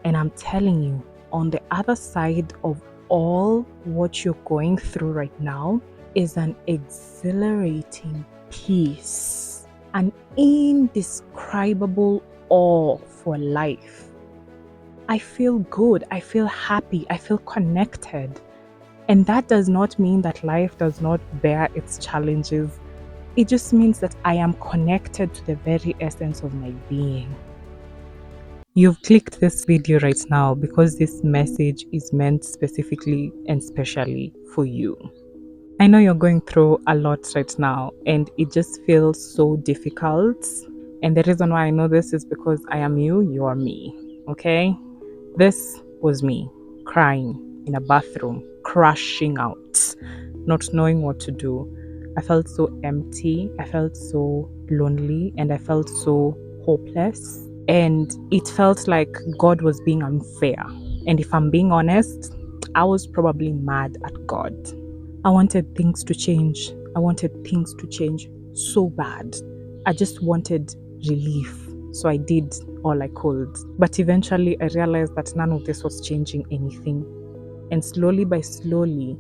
And I'm telling you, on the other side of all what you're going through right now is an exhilarating peace, an indescribable awe for life. I feel good, I feel happy, I feel connected. And that does not mean that life does not bear its challenges. It just means that I am connected to the very essence of my being. You've clicked this video right now because this message is meant specifically and specially for you. I know you're going through a lot right now and it just feels so difficult. And the reason why I know this is because I am you, you are me, okay? This was me, crying in a bathroom, crashing out, not knowing what to do. I felt so empty, I felt so lonely, and I felt so hopeless. And it felt like God was being unfair. And if I'm being honest, I was probably mad at God. I wanted things to change. I wanted things to change so bad. I just wanted relief. So I did all I could. But eventually I realized that none of this was changing anything. And slowly by slowly,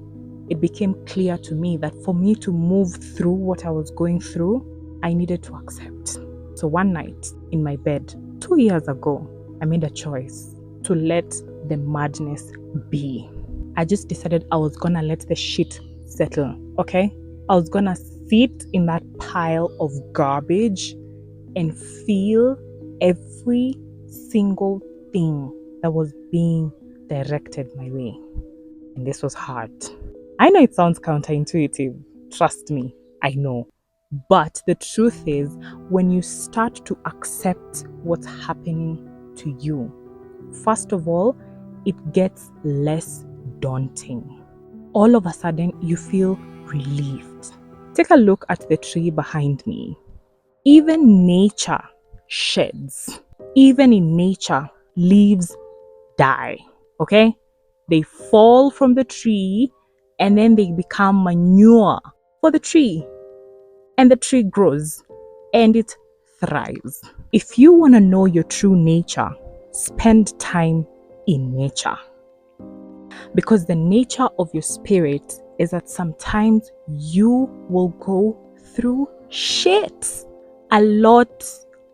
it became clear to me that for me to move through what I was going through, I needed to accept. So one night in my bed, 2 years ago, I made a choice to let the madness be. I just decided I was gonna let the shit settle, okay? I was gonna sit in that pile of garbage and feel every single thing that was being directed my way. And this was hard. I know it sounds counterintuitive. Trust me, I know. But the truth is, when you start to accept what's happening to you, first of all, it gets less daunting. All of a sudden, you feel relieved. Take a look at the tree behind me. Even nature sheds. Even in nature, leaves die, okay? They fall from the tree and then they become manure for the tree. And the tree grows and it thrives. If you want to know your true nature, spend time in nature. Because the nature of your spirit is that sometimes you will go through shit. A lot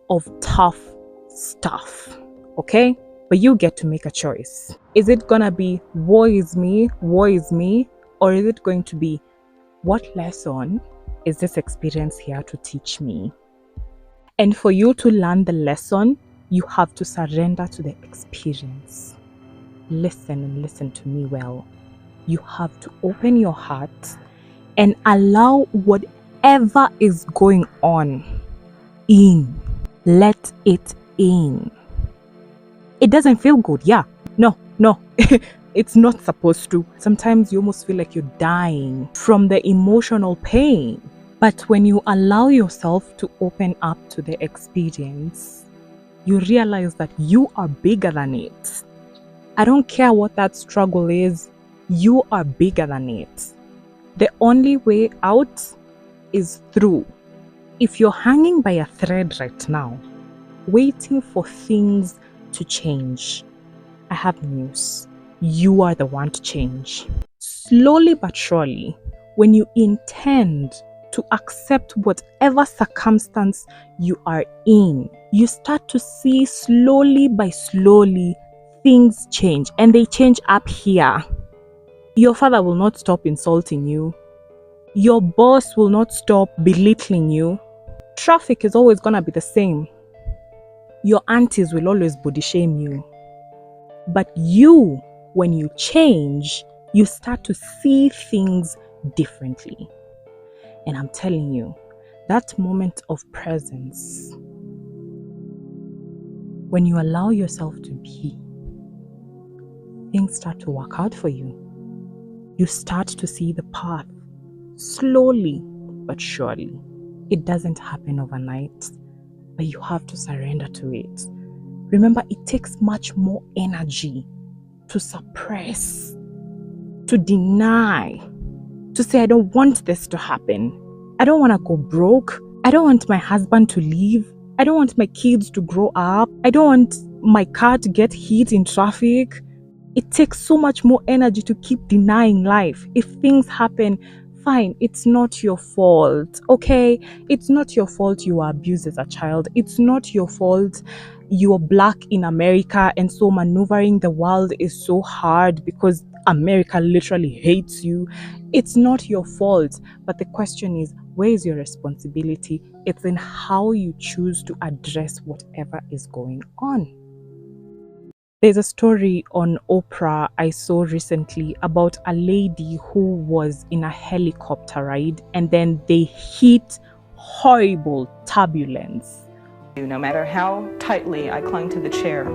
of tough stuff, okay? But you get to make a choice. Is it gonna be woe is me, or is it going to be what lesson is this experience here to teach me? And for you to learn the lesson, you have to surrender to the experience. Listen and listen to me well. You have to open your heart and allow whatever is going on in. Let it in. It doesn't feel good, yeah. No. It's not supposed to. Sometimes you almost feel like you're dying from the emotional pain. But when you allow yourself to open up to the experience, you realize that you are bigger than it. I don't care what that struggle is, you are bigger than it. The only way out is through. If you're hanging by a thread right now, waiting for things to change, I have news. You are the one to change. Slowly but surely, when you intend to accept whatever circumstance you are in, you start to see slowly by slowly things change, and they change up here. Your father will not stop insulting you. Your boss will not stop belittling you. Traffic is always gonna be the same. Your aunties will always body shame you. But you, when you change, you start to see things differently. And I'm telling you, that moment of presence, when you allow yourself to be, things start to work out for you. You start to see the path slowly but surely. It doesn't happen overnight, but you have to surrender to it. Remember, it takes much more energy to suppress, to deny, to say, I don't want this to happen. I don't want to go broke. I don't want my husband to leave. I don't want my kids to grow up. I don't want my car to get hit in traffic. It takes so much more energy to keep denying life. If things happen, fine, it's not your fault, okay? It's not your fault you were abused as a child. It's not your fault you're black in America and so maneuvering the world is so hard because America literally hates you. It's not your fault. But the question is, where is your responsibility? It's in how you choose to address whatever is going on. There's a story on Oprah I saw recently about a lady who was in a helicopter ride and then they hit horrible turbulence. No matter how tightly I clung to the chair,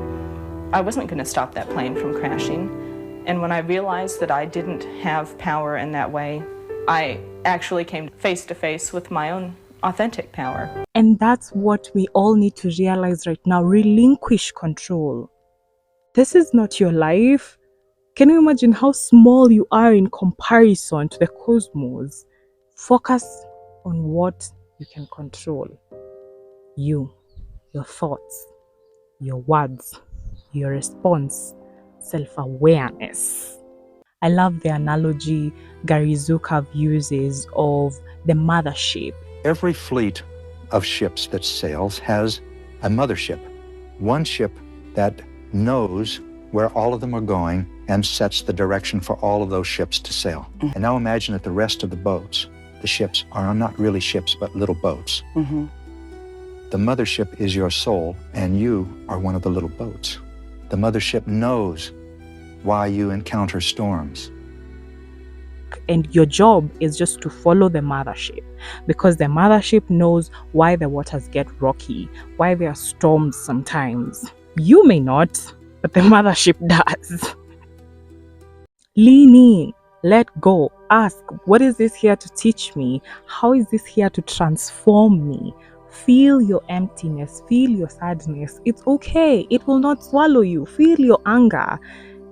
I wasn't going to stop that plane from crashing. And when I realized that I didn't have power in that way, I actually came face to face with my own authentic power. And that's what we all need to realize right now. Relinquish control. This is not your life. Can you imagine how small you are in comparison to the cosmos? Focus on what you can control. You, your thoughts, your words, your response, self-awareness. I love the analogy Gary Zukav uses of the mothership. Every fleet of ships that sails has a mothership, one ship that knows where all of them are going and sets the direction for all of those ships to sail. And now imagine that the rest of the boats, the ships, are not really ships, but little boats. The mothership is your soul, and you are one of the little boats. The mothership knows why you encounter storms. And your job is just to follow the mothership, because the mothership knows why the waters get rocky, why there are storms sometimes. You may not, but the mothership does. Lean in, let go, ask, what is this here to teach me? How is this here to transform me? Feel your emptiness, feel your sadness. It's okay, it will not swallow you. Feel your anger.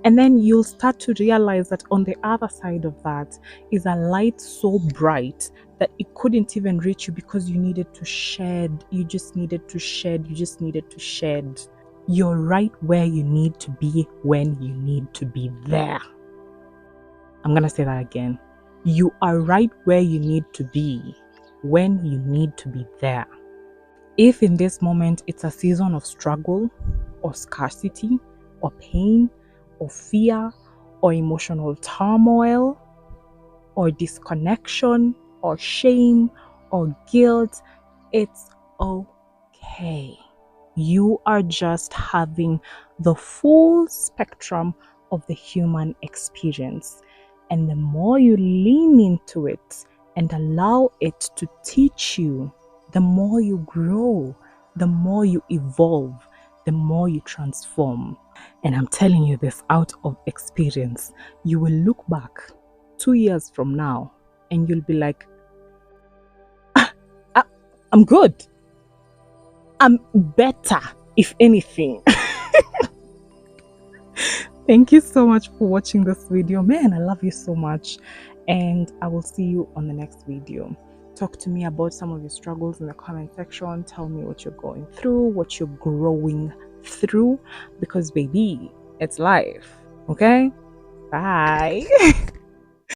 And then you'll start to realize that on the other side of that is a light so bright that it couldn't even reach you because you needed to shed. You just needed to shed. You just needed to shed. You're right where you need to be when you need to be there. I'm going to say that again. You are right where you need to be when you need to be there. If in this moment it's a season of struggle or scarcity or pain, or fear, or emotional turmoil, or disconnection, or shame, or guilt, it's okay. You are just having the full spectrum of the human experience. And the more you lean into it and allow it to teach you, the more you grow, the more you evolve, the more you transform. And I'm telling you this out of experience. You will look back 2 years from now and you'll be like, I'm good. I'm better, if anything. Thank you so much for watching this video. Man, I love you so much. And I will see you on the next video. Talk to me about some of your struggles in the comment section. Tell me what you're going through, what you're growing through, because baby, it's life. Okay, bye.